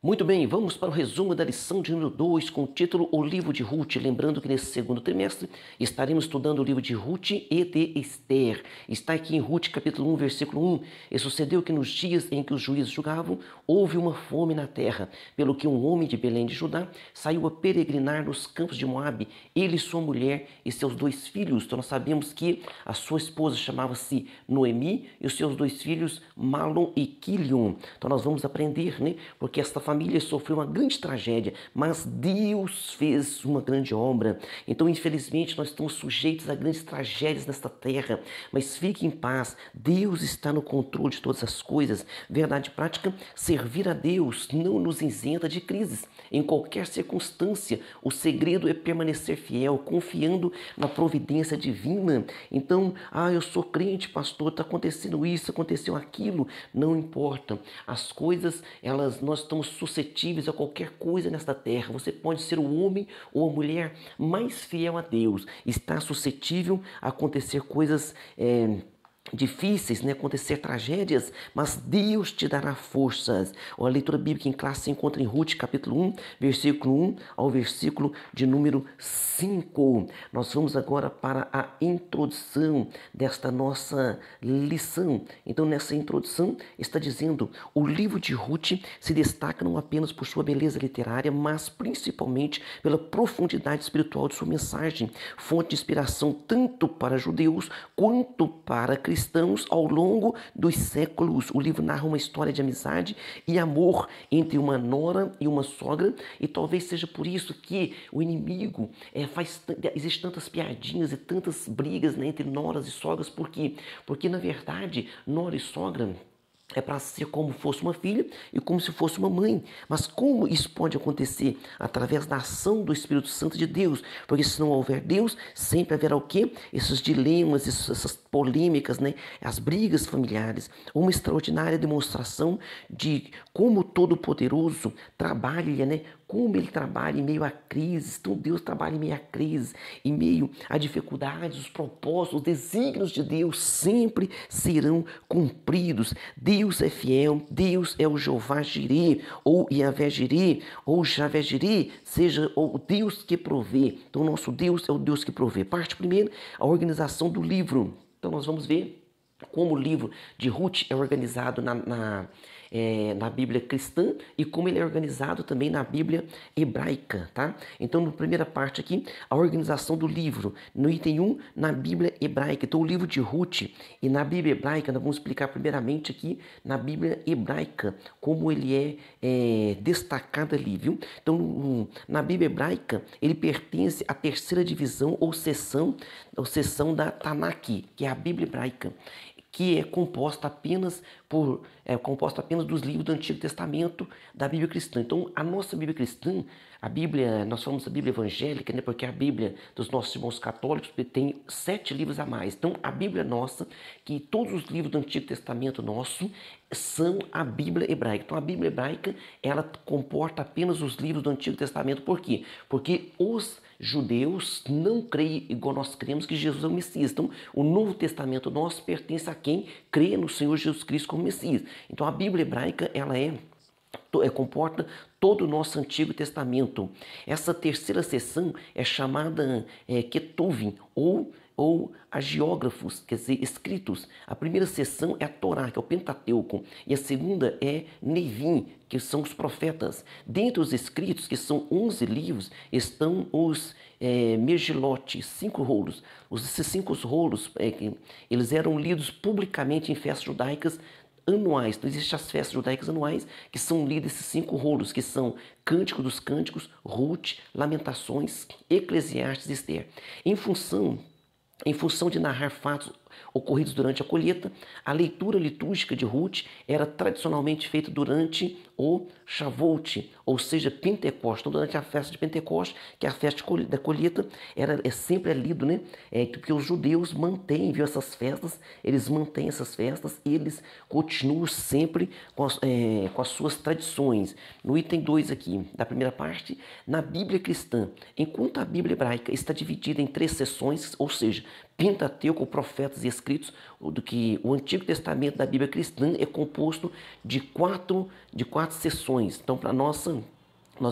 Muito bem, vamos para o resumo da lição de número 2 com o título O Livro de Ruth. Lembrando que nesse segundo trimestre estaremos estudando o livro de Ruth e de Esther. Está aqui em Ruth capítulo 1, versículo 1. E sucedeu que nos dias em que os juízes julgavam, houve uma fome na terra, pelo que um homem de Belém de Judá saiu a peregrinar nos campos de Moabe, ele, sua mulher e seus 2 filhos. Então nós sabemos que a sua esposa chamava-se Noemi e os seus 2 filhos, Malom e Quilion. Então nós vamos aprender, né? Porque esta família sofreu uma grande tragédia, mas Deus fez uma grande obra. Então, infelizmente, nós estamos sujeitos a grandes tragédias nesta terra, mas fique em paz, Deus está no controle de todas as coisas. Verdade prática, servir a Deus não nos isenta de crises. Em qualquer circunstância, o segredo é permanecer fiel, confiando na providência divina. Então, eu sou crente, pastor, está acontecendo isso, aconteceu aquilo, não importa. As coisas, nós estamos suscetíveis a qualquer coisa nesta terra. Você pode ser o homem ou a mulher mais fiel a Deus. Está suscetível a acontecer coisas difíceis, né? Acontecer tragédias, mas Deus te dará forças. A leitura bíblica em classe se encontra em Ruth, capítulo 1, versículo 1 ao versículo de número 5. Nós vamos agora para a introdução desta nossa lição. Então, nessa introdução está dizendo: o livro de Ruth se destaca não apenas por sua beleza literária, mas principalmente pela profundidade espiritual de sua mensagem, fonte de inspiração tanto para judeus quanto para cristãos ao longo dos séculos. O livro narra uma história de amizade e amor entre uma nora e uma sogra, e talvez seja por isso que o inimigo existem tantas piadinhas e tantas brigas, né, entre noras e sogras. Por quê? Porque na verdade nora e sogra é para ser como fosse uma filha e como se fosse uma mãe. Mas como isso pode acontecer? Através da ação do Espírito Santo de Deus. Porque se não houver Deus, sempre haverá o quê? Esses dilemas, essas polêmicas, né? As brigas familiares. Uma extraordinária demonstração de como o Todo-Poderoso trabalha, né? Como ele trabalha em meio a crises. Então Deus trabalha em meio a crises, em meio a dificuldades, os propósitos, os desígnios de Deus sempre serão cumpridos. Deus é fiel, Deus é o Jeová Jireh, ou Yahvé Jireh, ou Javé Jireh, seja o Deus que provê. Então nosso Deus é o Deus que provê. Parte primeiro, a organização do livro. Então nós vamos ver como o livro de Ruth é organizado na Bíblia cristã e como ele é organizado também na Bíblia hebraica, tá? Então, na primeira parte aqui, a organização do livro. No item 1, na Bíblia hebraica. Então, o livro de Ruth e na Bíblia hebraica, nós vamos explicar primeiramente aqui na Bíblia hebraica como ele é destacado ali, viu? Então, na Bíblia hebraica, ele pertence à terceira divisão ou seção da Tanakh, que é a Bíblia hebraica, que é composta apenas dos livros do Antigo Testamento da Bíblia cristã. Então, a nossa Bíblia cristã, a Bíblia, nós falamos da Bíblia evangélica, né, porque a Bíblia dos nossos irmãos católicos tem 7 livros a mais. Então, a Bíblia nossa, que todos os livros do Antigo Testamento nosso são a Bíblia hebraica. Então, a Bíblia hebraica, ela comporta apenas os livros do Antigo Testamento. Por quê? Porque os judeus não creem igual nós cremos que Jesus é o Messias. Então, o Novo Testamento nosso pertence a quem crê no Senhor Jesus Cristo como Messias. Então, a Bíblia hebraica, ela comporta todo o nosso Antigo Testamento. Essa terceira seção é chamada Ketuvim, ou agiógrafos, quer dizer, escritos. A primeira seção é a Torá, que é o Pentateuco, e a segunda é Nevim, que são os profetas. Dentre os escritos, que são 11 livros, estão os Megilote, 5 rolos. Esses 5 rolos, eles eram lidos publicamente em festas judaicas anuais. Então existem as festas judaicas anuais que são lidas esses 5 rolos, que são Cântico dos Cânticos, Ruth, Lamentações, Eclesiastes e Esther. Em função de narrar fatos ocorridos durante a colheita, a leitura litúrgica de Ruth era tradicionalmente feita durante o Shavuot, ou seja, Pentecostes. Então, durante a festa de Pentecostes, que é a festa da colheita, sempre lido, né? Porque os judeus mantêm, viu, essas festas, eles mantêm essas festas e eles continuam sempre com as suas tradições. No item 2 aqui, da primeira parte, na Bíblia cristã, enquanto a Bíblia hebraica está dividida em 3 seções, ou seja, Pentateuco, Profetas e escritos, do que o Antigo Testamento da Bíblia cristã é composto de quatro seções. Então, para nós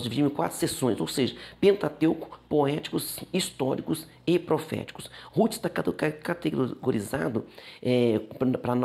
dividimos em 4 seções, ou seja, Pentateuco, poéticos, históricos e proféticos. Ruth está categorizado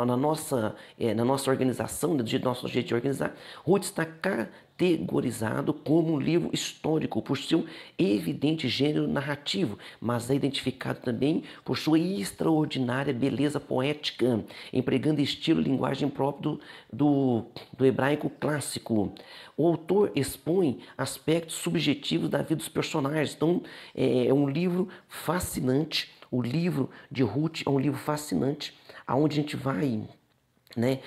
na nossa organização, do nosso jeito de organizar. Ruth está categorizado como um livro histórico por seu evidente gênero narrativo, mas é identificado também por sua extraordinária beleza poética, empregando estilo e linguagem próprio do hebraico clássico. O autor expõe aspectos subjetivos da vida dos personagens. Então, é um livro fascinante. O livro de Ruth é um livro fascinante, onde a gente vai, né,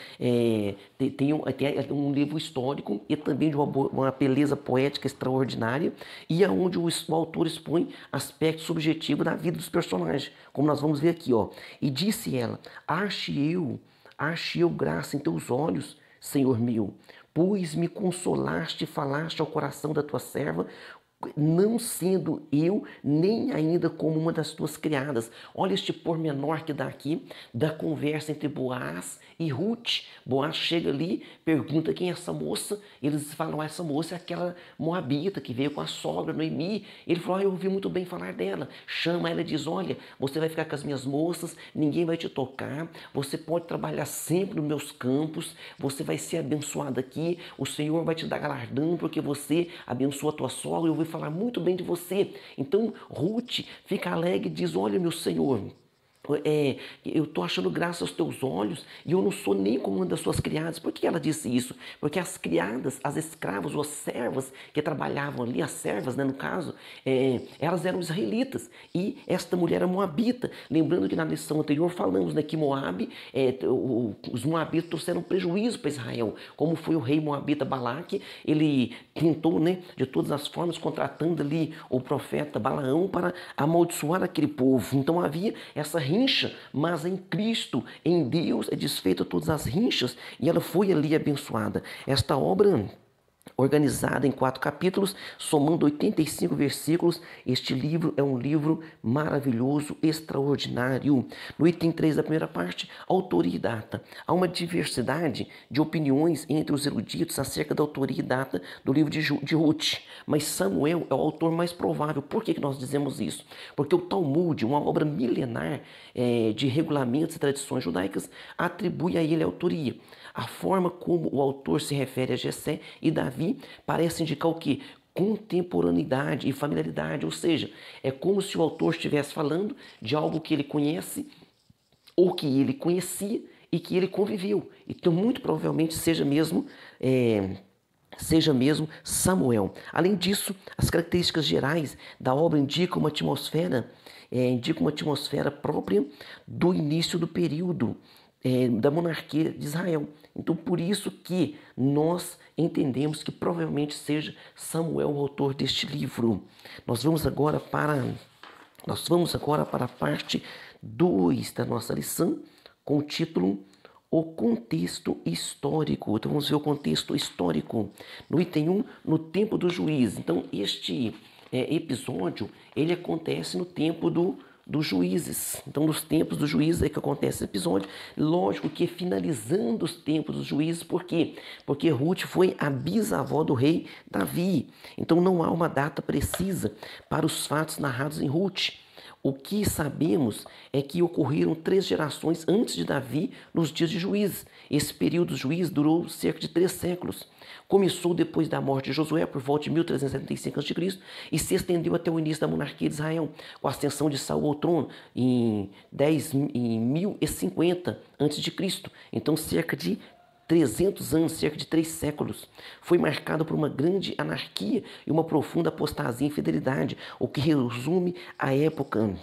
tem um livro histórico e também de uma beleza poética extraordinária, e aonde o autor expõe aspectos subjetivos da vida dos personagens, como nós vamos ver aqui, ó. E disse ela: ache eu graça em teus olhos, Senhor meu, pois me consolaste e falaste ao coração da tua serva, não sendo eu nem ainda como uma das tuas criadas. Olha este pormenor que dá aqui da conversa entre Boaz e Ruth. Boaz chega ali, pergunta quem é essa moça. Eles falam: essa moça é aquela moabita que veio com a sogra Noemi. Ele falou: eu ouvi muito bem falar dela. Chama ela e diz: olha, você vai ficar com as minhas moças, ninguém vai te tocar, você pode trabalhar sempre nos meus campos, você vai ser abençoado aqui, o Senhor vai te dar galardão porque você abençoa a tua sogra, eu vou falar muito bem de você. Então Ruth fica alegre e diz: olha, meu Senhor, eu estou achando graça aos teus olhos e eu não sou nem como uma das suas criadas. Por que ela disse isso? Porque as criadas, as escravas ou as servas que trabalhavam ali, as servas, né, no caso, elas eram israelitas e esta mulher era moabita. Lembrando que na lição anterior falamos, né, que Moabe, os moabitas trouxeram prejuízo para Israel. Como foi o rei moabita Balaque, ele tentou, né, de todas as formas, contratando ali o profeta Balaão para amaldiçoar aquele povo. Então havia essa rincha, mas em Cristo, em Deus, é desfeita todas as rinchas e ela foi ali abençoada. Esta obra, organizada em 4 capítulos, somando 85 versículos, este livro é um livro maravilhoso, extraordinário. No item 3 da primeira parte, autoria e data. Há uma diversidade de opiniões entre os eruditos acerca da autoria e data do livro de Ruth, mas Samuel é o autor mais provável. Por que nós dizemos isso? Porque o Talmud, uma obra milenar de regulamentos e tradições judaicas, atribui a ele a autoria. A forma como o autor se refere a Jessé e Davi parece indicar o quê? Contemporaneidade e familiaridade, ou seja, é como se o autor estivesse falando de algo que ele conhece ou que ele conhecia e que ele conviveu. Então, muito provavelmente seja mesmo Samuel. Além disso, as características gerais da obra indicam uma atmosfera própria do início do período da monarquia de Israel. Então, por isso que nós entendemos que provavelmente seja Samuel o autor deste livro. Nós vamos agora para a parte 2 da nossa lição, com o título O Contexto Histórico. Então, vamos ver o contexto histórico. No item 1, no tempo do juiz. Então, este episódio, ele acontece no tempo dos juízes. Então, nos tempos dos juízes é que acontece esse episódio. Lógico que finalizando os tempos dos juízes, por quê? Porque Ruth foi a bisavó do rei Davi. Então, não há uma data precisa para os fatos narrados em Ruth. O que sabemos é que ocorreram 3 gerações antes de Davi nos dias de juízes. Esse período dos juízes durou cerca de 3 séculos. Começou depois da morte de Josué, por volta de 1375 a.C., e se estendeu até o início da monarquia de Israel, com a ascensão de Saul ao trono em 1050 a.C. Então, cerca de 300 anos, cerca de 3 séculos, foi marcado por uma grande anarquia e uma profunda apostasia e infidelidade, o que resume a época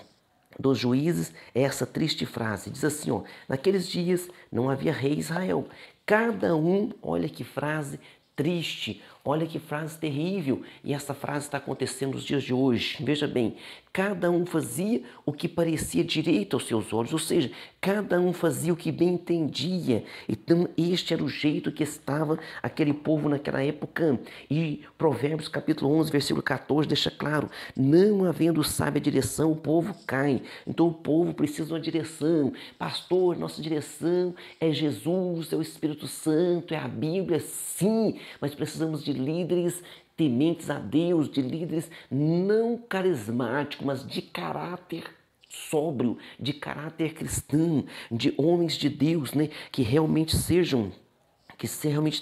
dos juízes é essa triste frase. Diz assim, ó: naqueles dias não havia rei em Israel, cada um, olha que frase triste, Olha que frase terrível, e essa frase está acontecendo nos dias de hoje. Veja bem, cada um fazia o que parecia direito aos seus olhos, ou seja, cada um fazia o que bem entendia. Então este era o jeito que estava aquele povo naquela época. E Provérbios capítulo 11, versículo 14 deixa claro, não havendo sábia direção, o povo cai. Então o povo precisa de uma direção. Pastor, nossa direção é Jesus, é o Espírito Santo, é a Bíblia, sim, mas precisamos de líderes tementes a Deus, de líderes não carismáticos, mas de caráter sóbrio, de caráter cristão, de homens de Deus, né, que realmente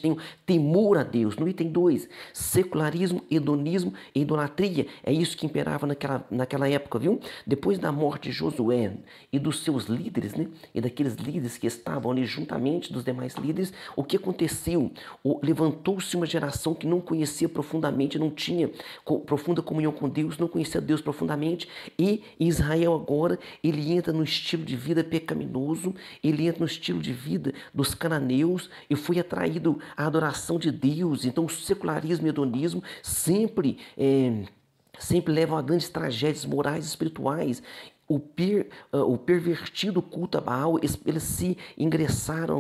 tenham temor a Deus. No item 2, secularismo, hedonismo e idolatria. É isso que imperava naquela época, viu? Depois da morte de Josué e dos seus líderes, né? E daqueles líderes que estavam ali juntamente dos demais líderes, o que aconteceu? Levantou-se uma geração que não conhecia profundamente, não tinha profunda comunhão com Deus, não conhecia Deus profundamente, e Israel agora, ele entra no estilo de vida pecaminoso, ele entra no estilo de vida dos cananeus e foi atraído à adoração de Deus. Então o secularismo e o hedonismo sempre levam a grandes tragédias morais e espirituais. O pervertido culto a Baal, eles se ingressam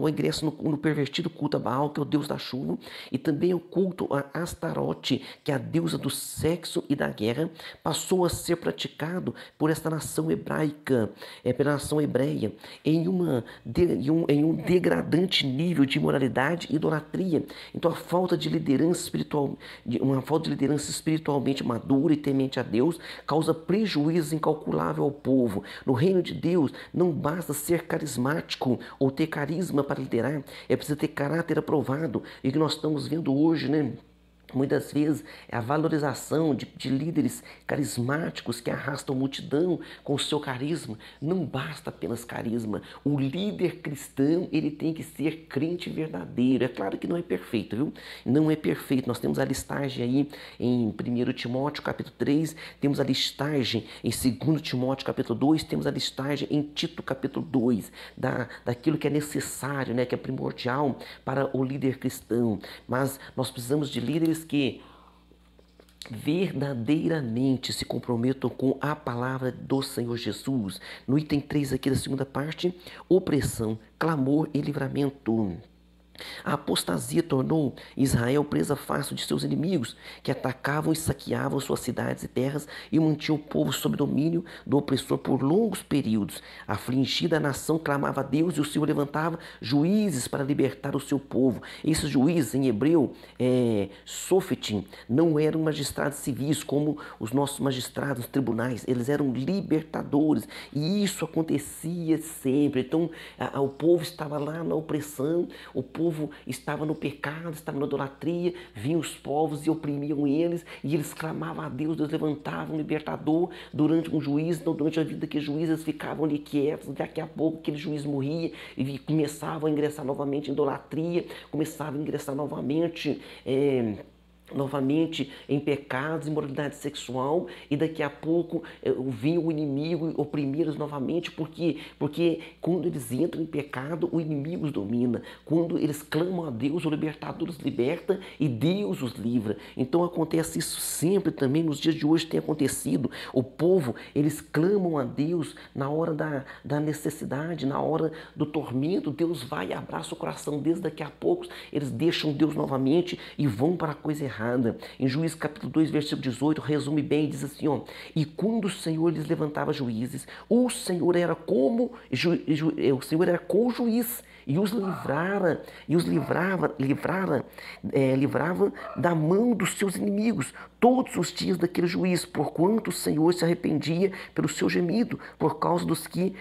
no pervertido culto a Baal, que é o deus da chuva, e também o culto a Astarote, que é a deusa do sexo e da guerra, passou a ser praticado por esta nação hebraica, pela nação hebreia, em um degradante nível de imoralidade e idolatria. Então a falta de liderança espiritual, uma falta de liderança espiritualmente madura e temente a Deus, causa prejuízo incalculável ao povo. No reino de Deus, não basta ser carismático ou ter carisma para liderar, é preciso ter caráter aprovado. E o que nós estamos vendo hoje, né? Muitas vezes é a valorização de líderes carismáticos que arrastam multidão com o seu carisma. Não basta apenas carisma. O líder cristão, ele tem que ser crente verdadeiro. É claro que não é perfeito, viu? Não é perfeito. Nós temos a listagem aí em 1 Timóteo capítulo 3, temos a listagem em 2 Timóteo capítulo 2, temos a listagem em Tito capítulo 2, daquilo que é necessário, né, que é primordial para o líder cristão. Mas nós precisamos de líderes que verdadeiramente se comprometam com a palavra do Senhor Jesus. No item 3 aqui da segunda parte, opressão, clamor e livramento. A apostasia tornou Israel presa fácil de seus inimigos, que atacavam e saqueavam suas cidades e terras e mantinham o povo sob domínio do opressor por longos períodos. Afligida, a nação clamava a Deus e o Senhor levantava juízes para libertar o seu povo. Esses juízes, em hebreu, sofetim, não eram magistrados civis como os nossos magistrados nos tribunais, eles eram libertadores, e isso acontecia sempre. Então o povo estava lá na opressão, o povo estava no pecado, estava na idolatria, vinham os povos e oprimiam eles, e eles clamavam a Deus, Deus levantava um libertador durante um juízo. Então durante a vida daqueles juízes eles ficavam ali quietos, daqui a pouco aquele juiz morria e começavam a ingressar novamente em idolatria, começavam a ingressar novamente em pecados, imoralidade sexual, e daqui a pouco vinha o inimigo oprimir-os novamente, porque quando eles entram em pecado, o inimigo os domina. Quando eles clamam a Deus, o libertador os liberta e Deus os livra. Então acontece isso sempre também, nos dias de hoje tem acontecido. O povo, eles clamam a Deus na hora da necessidade, na hora do tormento. Deus vai e abraça o coração deles, daqui a pouco eles deixam Deus novamente e vão para a coisa errada. Em Juízes capítulo 2, versículo 18, resume bem e diz assim, ó: e quando o Senhor lhes levantava juízes, o Senhor era com o juiz e os livrava da mão dos seus inimigos todos os dias daquele juiz, porquanto o Senhor se arrependia pelo seu gemido, por causa dos que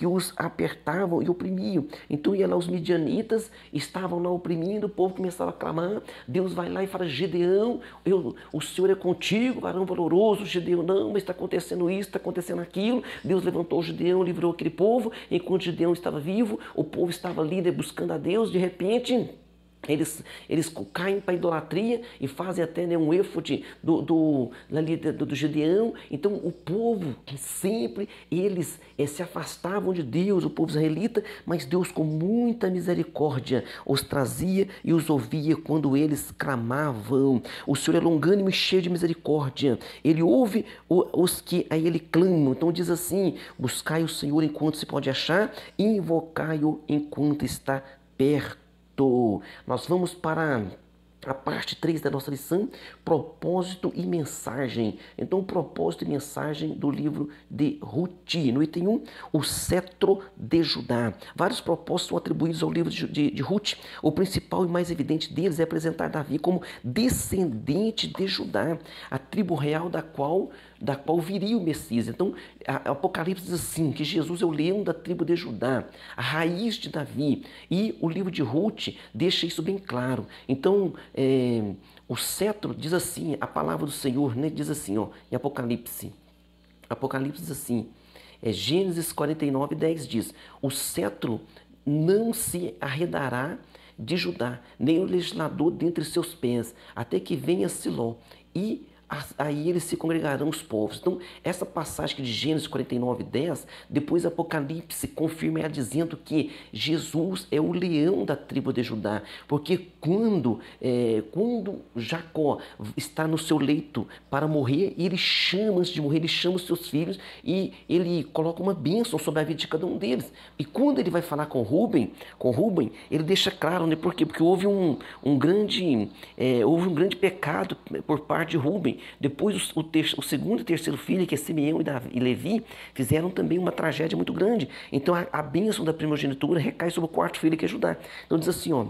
os apertavam e oprimiam. Então ia lá os midianitas, estavam lá oprimindo, o povo começava a clamar, Deus vai lá e fala: Gedeão, o Senhor é contigo, varão valoroso. Gedeão: não, mas está acontecendo isso, está acontecendo aquilo. Deus levantou o Gedeão, livrou aquele povo. Enquanto Gedeão estava vivo, o povo estava ali buscando a Deus. De repente, Eles caem para a idolatria e fazem até, né, um éfode do Gedeão. Então o povo sempre, eles se afastavam de Deus, o povo israelita, mas Deus com muita misericórdia os trazia e os ouvia quando eles clamavam. O Senhor é longânimo e cheio de misericórdia. Ele ouve os que a Ele clamam. Então diz assim: buscai o Senhor enquanto se pode achar, e invocai-o enquanto está perto. Nós vamos para a parte 3 da nossa lição, propósito e mensagem. Então, o propósito e mensagem do livro de Ruth. No item 1, o cetro de Judá. Vários propósitos são atribuídos ao livro de Ruth. O principal e mais evidente deles é apresentar Davi como descendente de Judá, a tribo real da qual viria o Messias. Então, Apocalipse diz assim, que Jesus é o leão da tribo de Judá, a raiz de Davi. E o livro de Ruth deixa isso bem claro. Então, o cetro diz assim, a palavra do Senhor, né, diz assim, ó, em Apocalipse diz assim, Gênesis 49:10 diz: o cetro não se arredará de Judá, nem o legislador dentre seus pés, até que venha Siló, e aí eles se congregarão os povos. Então, essa passagem de Gênesis 49:10, depois Apocalipse confirma ela dizendo que Jesus é o leão da tribo de Judá, porque quando Jacó está no seu leito para morrer, ele chama, antes de morrer, ele chama os seus filhos e ele coloca uma bênção sobre a vida de cada um deles. E quando ele vai falar com Rúben, ele deixa claro, né? Por quê? Porque houve um grande pecado por parte de Rúben. Depois o segundo e terceiro filho, que é Simeão e Levi, fizeram também uma tragédia muito grande. Então a bênção da primogenitura recai sobre o quarto filho, que é Judá. Então diz assim, ó: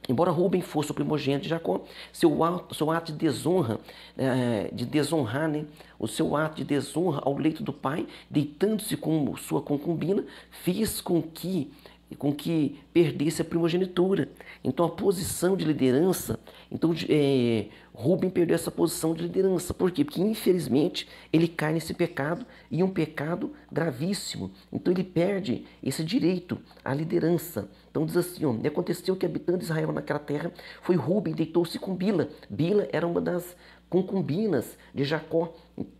embora Rúben fosse o primogênito de Jacó, seu ato de desonra, né? O seu ato de desonra ao leito do pai, deitando-se com sua concubina, fez com que perdesse a primogenitura. Então a posição de liderança, Rúben perdeu essa posição de liderança. Por quê? Porque infelizmente ele cai nesse pecado, e um pecado gravíssimo. Então ele perde esse direito à liderança. Então diz assim, ó: e aconteceu que habitando Israel naquela terra, foi Rúben, deitou-se com Bila. Bila era uma das concubinas de Jacó,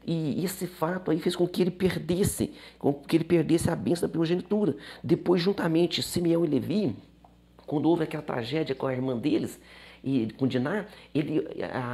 e esse fato aí fez com que ele perdesse a bênção da primogenitura. Depois, juntamente, Simeão e Levi, quando houve aquela tragédia com a irmã deles, e com Diná,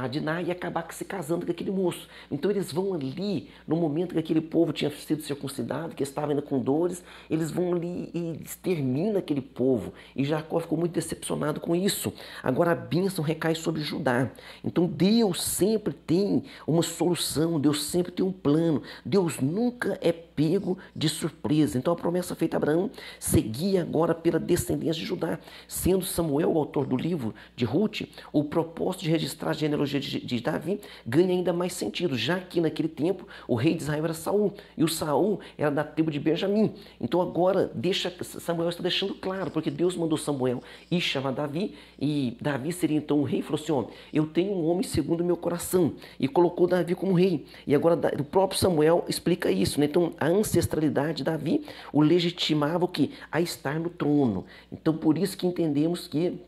a Diná ia acabar se casando com aquele moço. Então eles vão ali, no momento que aquele povo tinha sido circuncidado, que estava ainda com dores, eles vão ali e exterminam aquele povo. E Jacó ficou muito decepcionado com isso. Agora a bênção recai sobre Judá. Então Deus sempre tem uma solução, Deus sempre tem um plano. Deus nunca é pego de surpresa. Então a promessa feita a Abraão seguia agora pela descendência de Judá. Sendo Samuel o autor do livro de Ruth, o propósito de registrar a genealogia de Davi ganha ainda mais sentido, já que naquele tempo o rei de Israel era Saul, e o Saul era da tribo de Benjamim. Então agora Samuel está deixando claro, porque Deus mandou Samuel ir chamar Davi, e Davi seria então o rei, e falou assim: ó, eu tenho um homem segundo o meu coração, e colocou Davi como rei. E agora o próprio Samuel explica isso, né? Então a ancestralidade de Davi o legitimava o quê? A estar no trono. Então por isso que entendemos que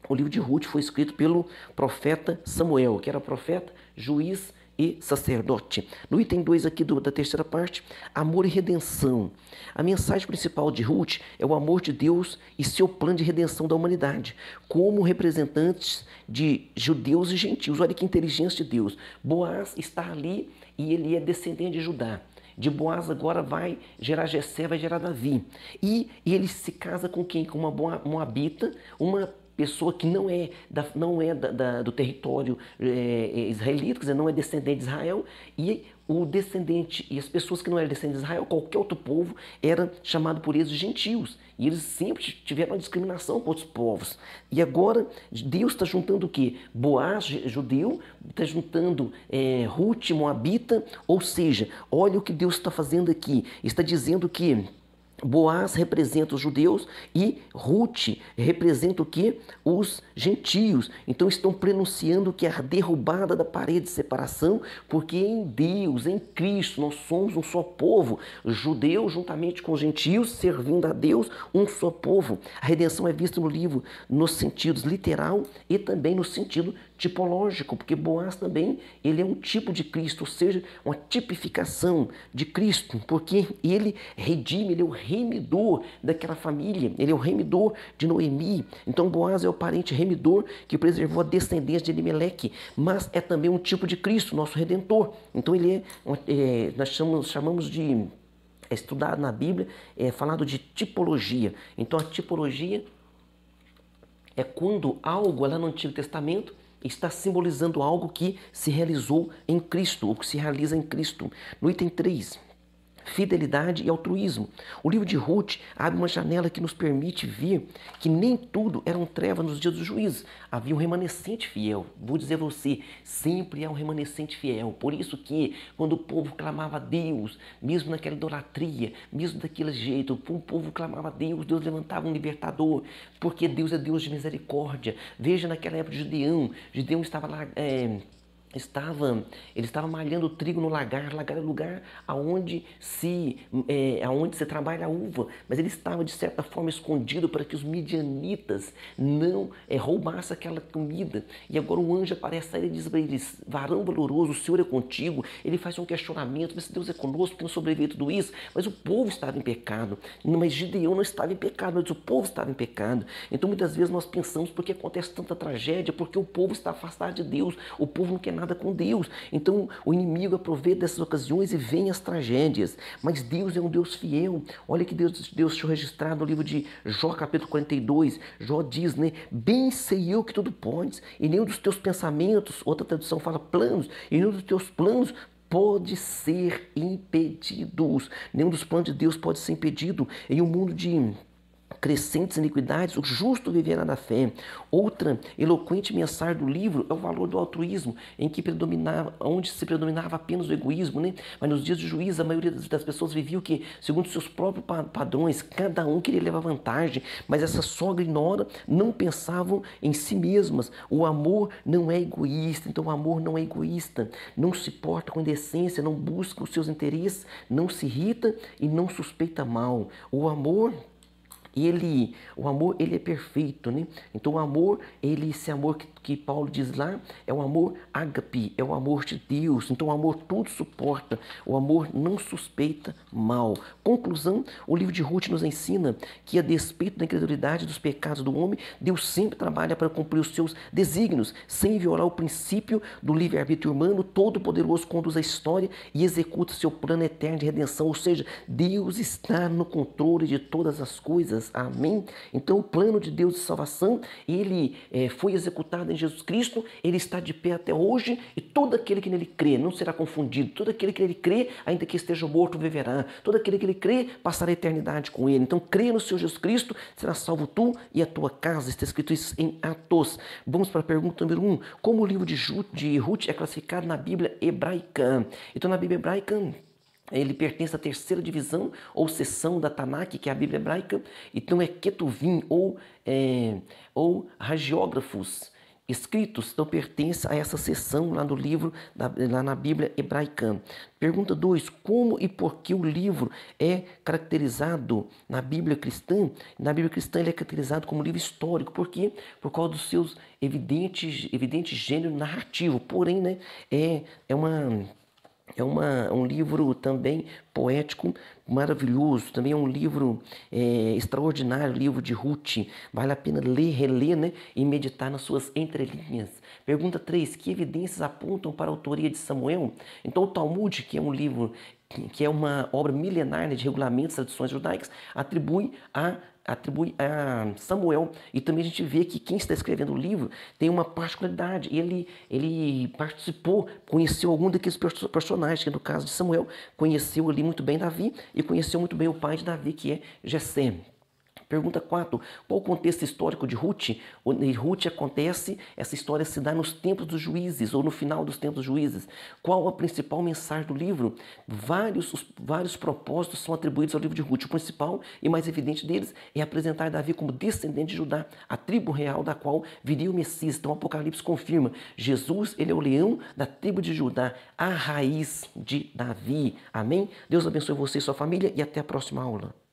o livro de Ruth foi escrito pelo profeta Samuel, que era profeta, juiz e sacerdote. No item 2 aqui da terceira parte, amor e redenção. A mensagem principal de Ruth é o amor de Deus e seu plano de redenção da humanidade, como representantes de judeus e gentios. Olha que inteligência de Deus. Boaz está ali e ele é descendente de Judá. De Boaz agora vai gerar Jessé, vai gerar Davi. E ele se casa com quem? Com uma moabita, uma pessoa que não é do território israelita, quer dizer, não é descendente de Israel, e o descendente, e as pessoas que não eram descendentes de Israel, qualquer outro povo, era chamado por eles de gentios, e eles sempre tiveram uma discriminação com outros povos. E agora Deus está juntando o quê? Boaz, judeu, está juntando Ruth, moabita, ou seja, olha o que Deus está fazendo aqui, está dizendo que Boaz representa os judeus e Ruth representa o que? Os gentios. Então estão prenunciando que a derrubada da parede de separação, porque em Deus, em Cristo, nós somos um só povo, judeus juntamente com os gentios, servindo a Deus, um só povo. A redenção é vista no livro nos sentidos literal e também no sentido tipológico, porque Boaz também ele é um tipo de Cristo, ou seja, uma tipificação de Cristo, porque ele redime, ele é o remidor daquela família, ele é o remidor de Noemi. Então Boaz é o parente remidor que preservou a descendência de Elimeleque, mas é também um tipo de Cristo, nosso Redentor. Então ele nós chamamos de estudar na Bíblia, falado de tipologia. Então a tipologia é quando algo lá no Antigo Testamento está simbolizando algo que se realizou em Cristo, ou que se realiza em Cristo. No item 3, fidelidade e altruísmo. O livro de Ruth abre uma janela que nos permite ver que nem tudo eram trevas nos dias do juízo. Havia um remanescente fiel. Vou dizer a você, sempre há um remanescente fiel. Por isso que quando o povo clamava a Deus, mesmo naquela idolatria, mesmo daquele jeito, o povo clamava a Deus, Deus levantava um libertador, porque Deus é Deus de misericórdia. Veja naquela época de Gideão estava lá... Ele estava malhando trigo no lagar. Lagar é o lugar aonde se trabalha a uva, mas ele estava de certa forma escondido para que os midianitas não roubassem aquela comida. E agora o anjo aparece a ele e diz para eles: varão valoroso, o Senhor é contigo. Ele faz um questionamento: mas se Deus é conosco, porque não sobrevive tudo isso? Mas o povo estava em pecado. Mas Gideão não estava em pecado, mas o povo estava em pecado. Então muitas vezes nós pensamos: por que acontece tanta tragédia? Porque o povo está afastado de Deus, o povo não quer nada com Deus. Então o inimigo aproveita dessas ocasiões e vem as tragédias. Mas Deus é um Deus fiel. Olha que Deus deixou registrado no livro de Jó, capítulo 42. Jó diz, né? Bem sei eu que tudo podes, e nenhum dos teus pensamentos, outra tradução fala planos, e nenhum dos teus planos pode ser impedidos. Nenhum dos planos de Deus pode ser impedido. Em um mundo de crescentes iniquidades, o justo viverá da fé. Outra eloquente mensagem do livro é o valor do altruísmo, onde se predominava apenas o egoísmo, né? Mas nos dias de juízo, a maioria das pessoas vivia o que? Segundo seus próprios padrões, cada um queria levar vantagem, mas essa sogra e nora não pensavam em si mesmas. O amor não é egoísta, então o amor não é egoísta, não se porta com indecência, não busca os seus interesses, não se irrita e não suspeita mal. O amor ele é perfeito, né? Então o amor, esse amor que Paulo diz lá, é o amor ágape, é o amor de Deus. Então o amor tudo suporta, o amor não suspeita mal. Conclusão, o livro de Ruth nos ensina que a despeito da incredulidade dos pecados do homem, Deus sempre trabalha para cumprir os seus desígnios, sem violar o princípio do livre-arbítrio humano. Todo-Poderoso conduz a história e executa seu plano eterno de redenção, ou seja, Deus está no controle de todas as coisas. Amém? Então o plano de Deus de salvação, ele foi executado em Jesus Cristo, ele está de pé até hoje, e todo aquele que nele crê não será confundido. Todo aquele que nele crê, ainda que esteja morto, viverá. Todo aquele que nele crê, passará a eternidade com ele. Então crê no Senhor Jesus Cristo, será salvo tu e a tua casa. Está escrito isso em Atos. Vamos para a pergunta número 1. Como o livro de Ruth é classificado na Bíblia hebraica? Então na Bíblia hebraica, ele pertence à terceira divisão ou seção da Tanakh, que é a Bíblia hebraica. Então é Ketuvim ou hagiógrafos escritos. Então pertence a essa seção lá do livro, lá na Bíblia hebraica. Pergunta 2. Como e por que o livro é caracterizado na Bíblia cristã? Na Bíblia cristã ele é caracterizado como livro histórico. Por quê? Por causa dos seus evidente gênero narrativo. Porém, né, um livro também poético, maravilhoso. Também é um livro extraordinário, o livro de Ruth. Vale a pena ler, reler, né? E meditar nas suas entrelinhas. Pergunta 3. Que evidências apontam para a autoria de Samuel? Então o Talmud, que é um livro, que é uma obra milenar, né, de regulamentos e tradições judaicas, atribui a Samuel. E também a gente vê que quem está escrevendo o livro tem uma particularidade. Ele participou, conheceu algum daqueles personagens, que no caso de Samuel, conheceu ali muito bem Davi e conheceu muito bem o pai de Davi, que é Jessé. Pergunta 4. Qual o contexto histórico de Ruth? Ruth acontece, essa história se dá nos tempos dos juízes ou no final dos tempos dos juízes. Qual a principal mensagem do livro? Vários propósitos são atribuídos ao livro de Ruth. O principal e mais evidente deles é apresentar Davi como descendente de Judá, a tribo real da qual viria o Messias. Então o Apocalipse confirma, Jesus, ele é o leão da tribo de Judá, a raiz de Davi. Amém? Deus abençoe você e sua família e até a próxima aula.